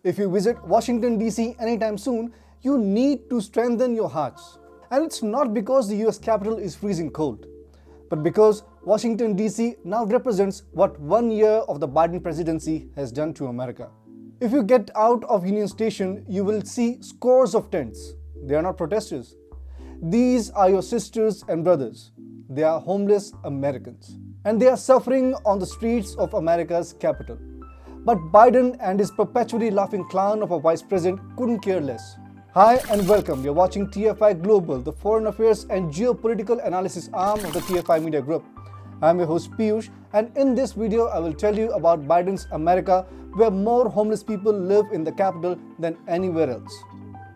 If you visit Washington DC anytime soon, you need to strengthen your hearts. And it's not because the US capital is freezing cold, but because Washington DC now represents what 1 year of the Biden presidency has done to America. If you get out of Union Station, you will see scores of tents. They are not protesters. These are your sisters and brothers. They are homeless Americans. And they are suffering on the streets of America's capital. But Biden and his perpetually laughing clown of a vice president couldn't care less. Hi and welcome. You're watching TFI Global, the foreign affairs and geopolitical analysis arm of the TFI Media Group. I'm your host Piyush, and in this video I will tell you about Biden's America, where more homeless people live in the capital than anywhere else.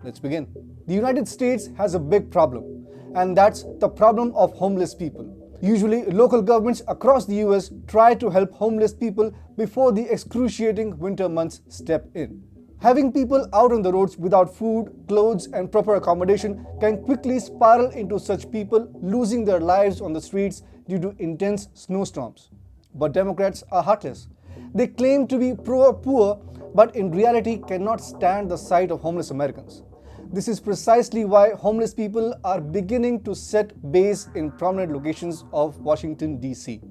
Let's begin. The United States has a big problem, and that's the problem of homeless people. Usually, local governments across the US try to help homeless people before the excruciating winter months step in. Having people out on the roads without food, clothes, and proper accommodation can quickly spiral into such people losing their lives on the streets due to intense snowstorms. But Democrats are heartless. They claim to be pro-poor, but in reality cannot stand the sight of homeless Americans. This is precisely why homeless people are beginning to set base in prominent locations of Washington, D.C.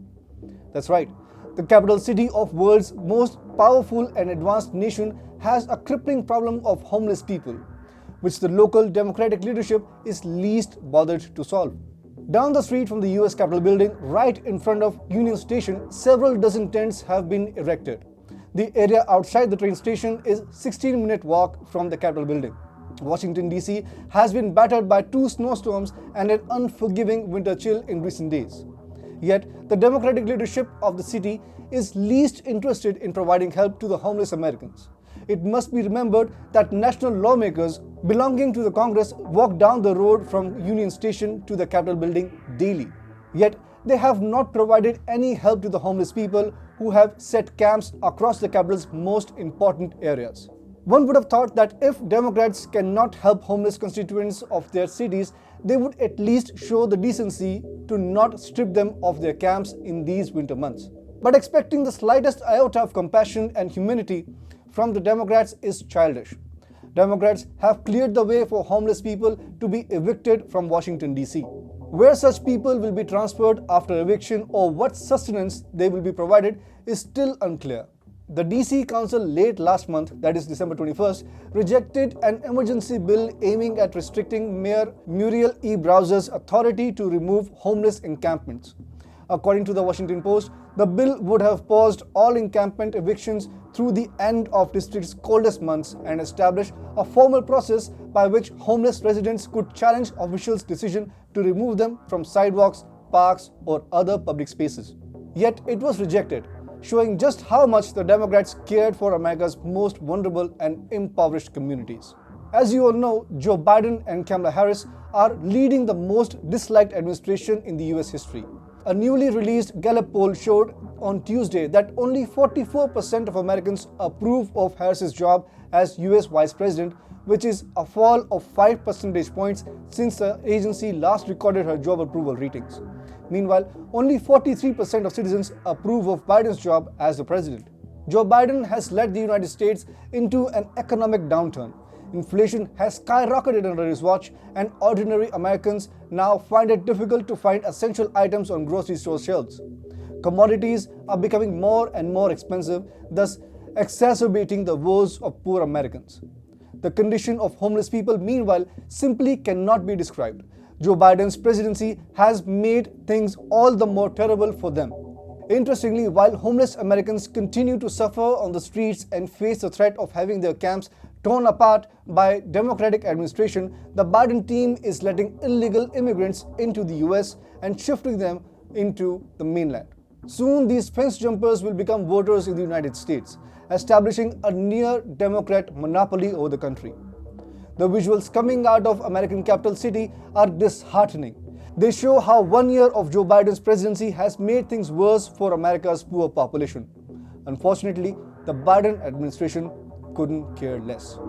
That's right, the capital city of the world's most powerful and advanced nation has a crippling problem of homeless people, which the local Democratic leadership is least bothered to solve. Down the street from the US Capitol building, right in front of Union Station, several dozen tents have been erected. The area outside the train station is a 16-minute walk from the Capitol building. Washington, D.C. has been battered by 2 snowstorms and an unforgiving winter chill in recent days. Yet, the Democratic leadership of the city is least interested in providing help to the homeless Americans. It must be remembered that national lawmakers belonging to the Congress walk down the road from Union Station to the Capitol building daily. Yet, they have not provided any help to the homeless people who have set camps across the capital's most important areas. One would have thought that if Democrats cannot help homeless constituents of their cities, they would at least show the decency to not strip them of their camps in these winter months. But expecting the slightest iota of compassion and humanity from the Democrats is childish. Democrats have cleared the way for homeless people to be evicted from Washington, D.C. Where such people will be transferred after eviction or what sustenance they will be provided is still unclear. The DC Council late last month, that is December 21st, rejected an emergency bill aiming at restricting Mayor Muriel E. Browser's authority to remove homeless encampments. According to the Washington Post, the bill would have paused all encampment evictions through the end of district's coldest months and establish a formal process by which homeless residents could challenge officials' decision to remove them from sidewalks, parks, or other public spaces. Yet it was rejected, showing just how much the Democrats cared for America's most vulnerable and impoverished communities. As you all know, Joe Biden and Kamala Harris are leading the most disliked administration in the US history. A newly released Gallup poll showed on Tuesday that only 44% of Americans approve of Harris's job as US Vice President, which is a fall of 5 percentage points since the agency last recorded her job approval ratings. Meanwhile, only 43% of citizens approve of Biden's job as the president. Joe Biden has led the United States into an economic downturn. Inflation has skyrocketed under his watch, and ordinary Americans now find it difficult to find essential items on grocery store shelves. Commodities are becoming more and more expensive, thus exacerbating the woes of poor Americans. The condition of homeless people, meanwhile, simply cannot be described. Joe Biden's presidency has made things all the more terrible for them. Interestingly, while homeless Americans continue to suffer on the streets and face the threat of having their camps torn apart by Democratic administration, the Biden team is letting illegal immigrants into the US and shifting them into the mainland. Soon, these fence jumpers will become voters in the United States, establishing a near Democrat monopoly over the country. The visuals coming out of American capital city are disheartening. They show how 1 year of Joe Biden's presidency has made things worse for America's poor population. Unfortunately, the Biden administration couldn't care less.